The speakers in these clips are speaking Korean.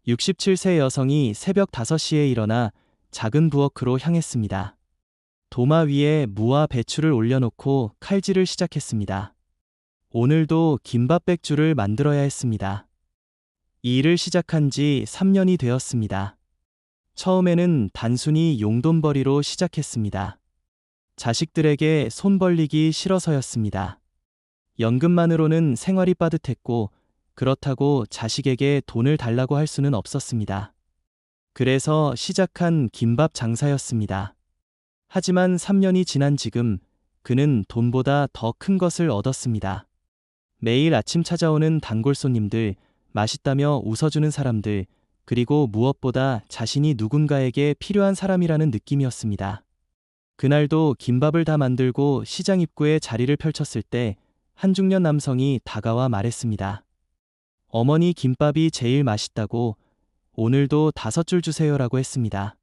67세 여성이 새벽 5시에 일어나 작은 부엌으로 향했습니다. 도마 위에 무와 배추를 올려놓고 칼질을 시작했습니다. 오늘도 김밥 백주를 만들어야 했습니다. 이 일을 시작한 지 3년이 되었습니다. 처음에는 단순히 용돈벌이로 시작했습니다. 자식들에게 손 벌리기 싫어서였습니다. 연금만으로는 생활이 빠듯했고, 그렇다고 자식에게 돈을 달라고 할 수는 없었습니다. 그래서 시작한 김밥 장사였습니다. 하지만 3년이 지난 지금 그는 돈보다 더 큰 것을 얻었습니다. 매일 아침 찾아오는 단골 손님들, 맛있다며 웃어주는 사람들, 그리고 무엇보다 자신이 누군가에게 필요한 사람이라는 느낌이었습니다. 그날도 김밥을 다 만들고 시장 입구에 자리를 펼쳤을 때 한 중년 남성이 다가와 말했습니다. 어머니 김밥이 제일 맛있다고 오늘도 5줄 주세요라고 했습니다.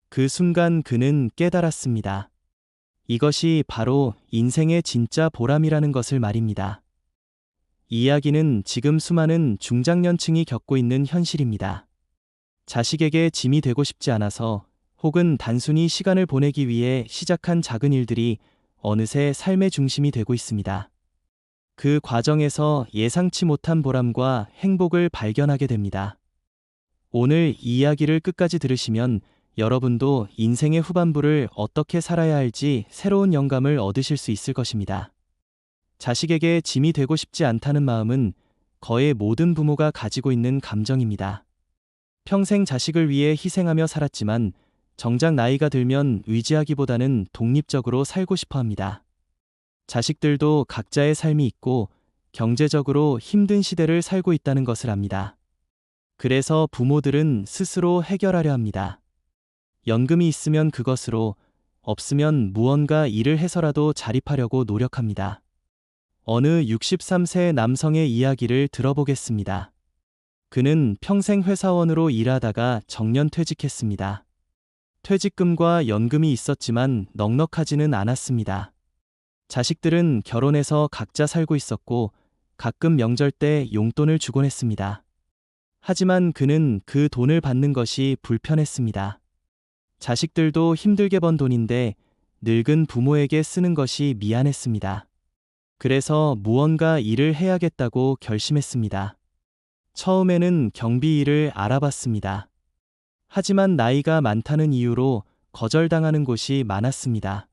그 순간 그는 깨달았습니다. 이것이 바로 인생의 진짜 보람이라는 것을 말입니다. 이 이야기는 지금 수많은 중장년층이 겪고 있는 현실입니다. 자식에게 짐이 되고 싶지 않아서 혹은 단순히 시간을 보내기 위해 시작한 작은 일들이 어느새 삶의 중심이 되고 있습니다. 그 과정에서 예상치 못한 보람과 행복을 발견하게 됩니다. 오늘 이 이야기를 끝까지 들으시면 여러분도 인생의 후반부를 어떻게 살아야 할지 새로운 영감을 얻으실 수 있을 것입니다. 자식에게 짐이 되고 싶지 않다는 마음은 거의 모든 부모가 가지고 있는 감정입니다. 평생 자식을 위해 희생하며 살았지만 정작 나이가 들면 의지하기보다는 독립적으로 살고 싶어 합니다. 자식들도 각자의 삶이 있고 경제적으로 힘든 시대를 살고 있다는 것을 압니다. 그래서 부모들은 스스로 해결하려 합니다. 연금이 있으면 그것으로, 없으면 무언가 일을 해서라도 자립하려고 노력합니다. 어느 63세 남성의 이야기를 들어보겠습니다. 그는 평생 회사원으로 일하다가 정년 퇴직했습니다. 퇴직금과 연금이 있었지만 넉넉하지는 않았습니다. 자식들은 결혼해서 각자 살고 있었고 가끔 명절 때 용돈을 주곤 했습니다. 하지만 그는 그 돈을 받는 것이 불편했습니다. 자식들도 힘들게 번 돈인데 늙은 부모에게 쓰는 것이 미안했습니다. 그래서 무언가 일을 해야겠다고 결심했습니다. 처음에는 경비 일을 알아봤습니다. 하지만 나이가 많다는 이유로 거절당하는 곳이 많았습니다.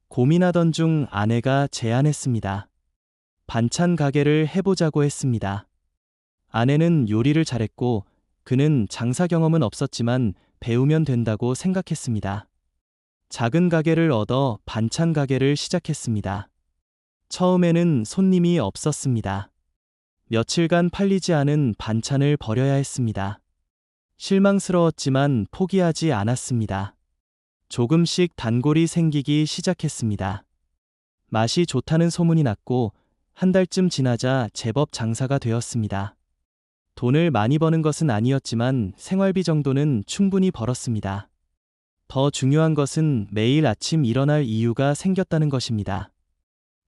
고민하던 중 아내가 제안했습니다. 반찬 가게를 해보자고 했습니다. 아내는 요리를 잘했고 그는 장사 경험은 없었지만 배우면 된다고 생각했습니다. 작은 가게를 얻어 반찬 가게를 시작했습니다. 처음에는 손님이 없었습니다. 며칠간 팔리지 않은 반찬을 버려야 했습니다. 실망스러웠지만 포기하지 않았습니다. 조금씩 단골이 생기기 시작했습니다. 맛이 좋다는 소문이 났고 한 달쯤 지나자 제법 장사가 되었습니다. 돈을 많이 버는 것은 아니었지만 생활비 정도는 충분히 벌었습니다. 더 중요한 것은 매일 아침 일어날 이유가 생겼다는 것입니다.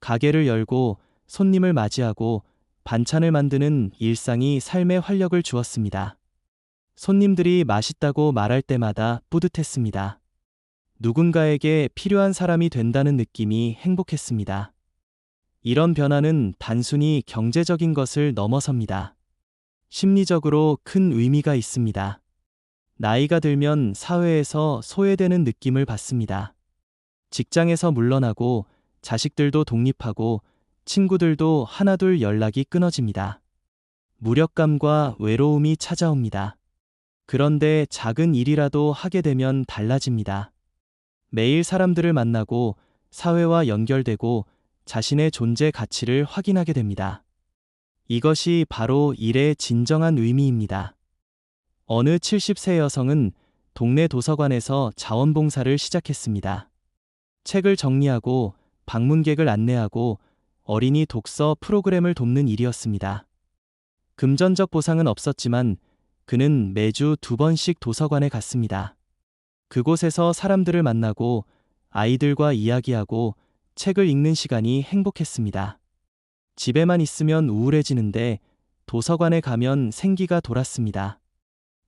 가게를 열고 손님을 맞이하고 반찬을 만드는 일상이 삶에 활력을 주었습니다. 손님들이 맛있다고 말할 때마다 뿌듯했습니다. 누군가에게 필요한 사람이 된다는 느낌이 행복했습니다. 이런 변화는 단순히 경제적인 것을 넘어섭니다. 심리적으로 큰 의미가 있습니다. 나이가 들면 사회에서 소외되는 느낌을 받습니다. 직장에서 물러나고 자식들도 독립하고 친구들도 하나둘 연락이 끊어집니다. 무력감과 외로움이 찾아옵니다. 그런데 작은 일이라도 하게 되면 달라집니다. 매일 사람들을 만나고 사회와 연결되고 자신의 존재 가치를 확인하게 됩니다. 이것이 바로 일의 진정한 의미입니다. 어느 70세 여성은 동네 도서관에서 자원봉사를 시작했습니다. 책을 정리하고 방문객을 안내하고 어린이 독서 프로그램을 돕는 일이었습니다. 금전적 보상은 없었지만 그는 매주 2번씩 도서관에 갔습니다. 그곳에서 사람들을 만나고 아이들과 이야기하고 책을 읽는 시간이 행복했습니다. 집에만 있으면 우울해지는데 도서관에 가면 생기가 돌았습니다.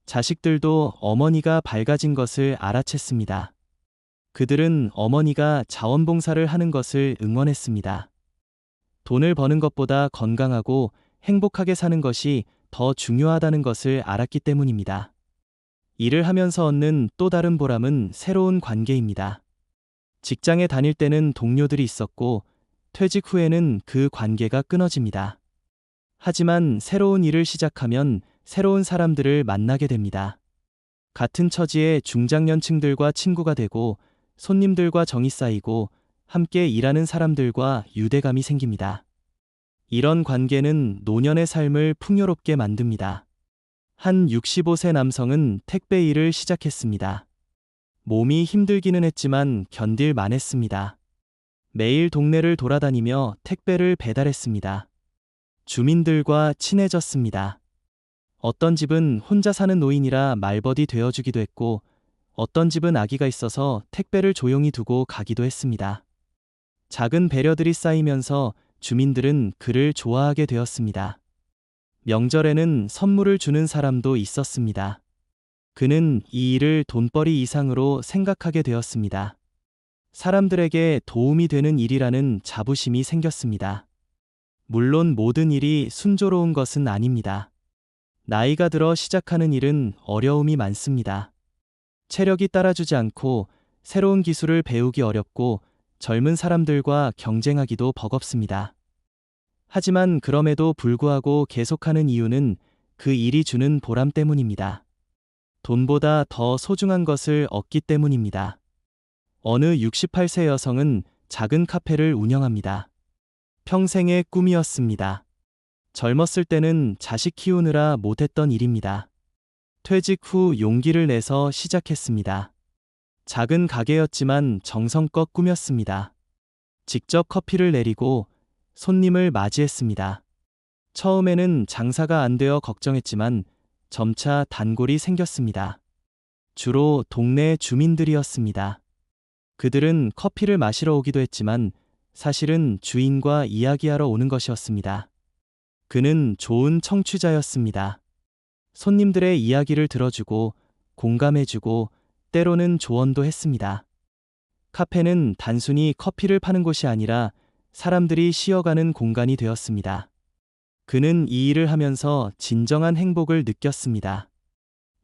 자식들도 어머니가 밝아진 것을 알아챘습니다. 그들은 어머니가 자원봉사를 하는 것을 응원했습니다. 돈을 버는 것보다 건강하고 행복하게 사는 것이 더 중요하다는 것을 알았기 때문입니다. 일을 하면서 얻는 또 다른 보람은 새로운 관계입니다. 직장에 다닐 때는 동료들이 있었고 퇴직 후에는 그 관계가 끊어집니다. 하지만 새로운 일을 시작하면 새로운 사람들을 만나게 됩니다. 같은 처지의 중장년층들과 친구가 되고 손님들과 정이 쌓이고 함께 일하는 사람들과 유대감이 생깁니다. 이런 관계는 노년의 삶을 풍요롭게 만듭니다. 한 65세 남성은 택배 일을 시작했습니다. 몸이 힘들기는 했지만 견딜만 했습니다. 매일 동네를 돌아다니며 택배를 배달했습니다. 주민들과 친해졌습니다. 어떤 집은 혼자 사는 노인이라 말벗이 되어주기도 했고, 어떤 집은 아기가 있어서 택배를 조용히 두고 가기도 했습니다. 작은 배려들이 쌓이면서 주민들은 그를 좋아하게 되었습니다. 명절에는 선물을 주는 사람도 있었습니다. 그는 이 일을 돈벌이 이상으로 생각하게 되었습니다. 사람들에게 도움이 되는 일이라는 자부심이 생겼습니다. 물론 모든 일이 순조로운 것은 아닙니다. 나이가 들어 시작하는 일은 어려움이 많습니다. 체력이 따라주지 않고 새로운 기술을 배우기 어렵고 젊은 사람들과 경쟁하기도 버겁습니다. 하지만 그럼에도 불구하고 계속하는 이유는 그 일이 주는 보람 때문입니다. 돈보다 더 소중한 것을 얻기 때문입니다. 어느 68세 여성은 작은 카페를 운영합니다. 평생의 꿈이었습니다. 젊었을 때는 자식 키우느라 못했던 일입니다. 퇴직 후 용기를 내서 시작했습니다. 작은 가게였지만 정성껏 꾸몄습니다. 직접 커피를 내리고 손님을 맞이했습니다. 처음에는 장사가 안 되어 걱정했지만 점차 단골이 생겼습니다. 주로 동네 주민들이었습니다. 그들은 커피를 마시러 오기도 했지만 사실은 주인과 이야기하러 오는 것이었습니다. 그는 좋은 청취자였습니다. 손님들의 이야기를 들어주고 공감해주고 때로는 조언도 했습니다. 카페는 단순히 커피를 파는 곳이 아니라 사람들이 쉬어가는 공간이 되었습니다. 그는 이 일을 하면서 진정한 행복을 느꼈습니다.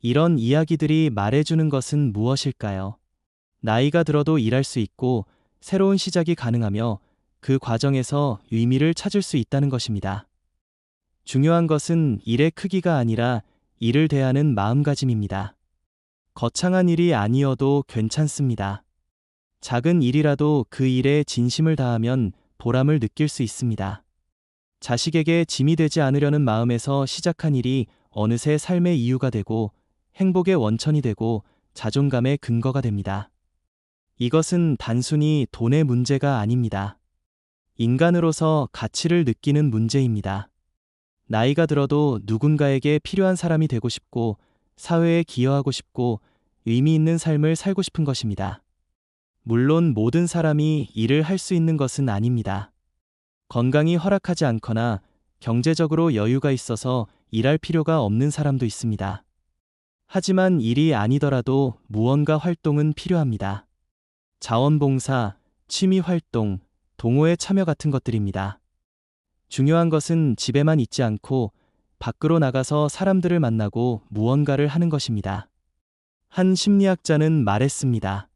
이런 이야기들이 말해주는 것은 무엇일까요? 나이가 들어도 일할 수 있고 새로운 시작이 가능하며 그 과정에서 의미를 찾을 수 있다는 것입니다. 중요한 것은 일의 크기가 아니라 일을 대하는 마음가짐입니다. 거창한 일이 아니어도 괜찮습니다. 작은 일이라도 그 일에 진심을 다하면 보람을 느낄 수 있습니다. 자식에게 짐이 되지 않으려는 마음에서 시작한 일이 어느새 삶의 이유가 되고 행복의 원천이 되고 자존감의 근거가 됩니다. 이것은 단순히 돈의 문제가 아닙니다. 인간으로서 가치를 느끼는 문제입니다. 나이가 들어도 누군가에게 필요한 사람이 되고 싶고 사회에 기여하고 싶고 의미 있는 삶을 살고 싶은 것입니다. 물론 모든 사람이 일을 할 수 있는 것은 아닙니다. 건강이 허락하지 않거나 경제적으로 여유가 있어서 일할 필요가 없는 사람도 있습니다. 하지만 일이 아니더라도 무언가 활동은 필요합니다. 자원봉사, 취미활동, 동호회 참여 같은 것들입니다. 중요한 것은 집에만 있지 않고 밖으로 나가서 사람들을 만나고 무언가를 하는 것입니다. 한 심리학자는 말했습니다.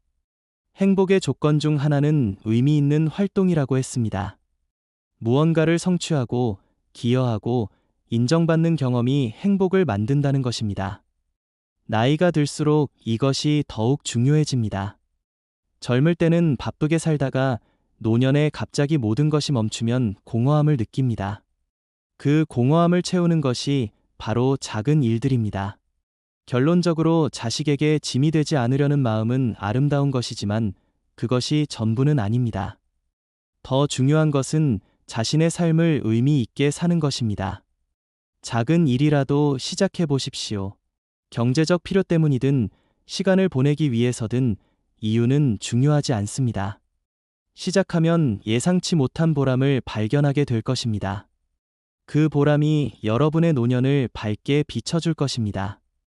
행복의 조건 중 하나는 의미 있는 활동이라고 했습니다. 무언가를 성취하고 기여하고 인정받는 경험이 행복을 만든다는 것입니다. 나이가 들수록 이것이 더욱 중요해집니다. 젊을 때는 바쁘게 살다가 노년에 갑자기 모든 것이 멈추면 공허함을 느낍니다. 그 공허함을 채우는 것이 바로 작은 일들입니다. 결론적으로 자식에게 짐이 되지 않으려는 마음은 아름다운 것이지만 그것이 전부는 아닙니다. 더 중요한 것은 자신의 삶을 의미 있게 사는 것입니다. 작은 일이라도 시작해 보십시오. 경제적 필요 때문이든 시간을 보내기 위해서든 이유는 중요하지 않습니다. 시작하면 예상치 못한 보람을 발견하게 될 것입니다. 그 보람이 여러분의 노년을 밝게 비춰줄 것입니다.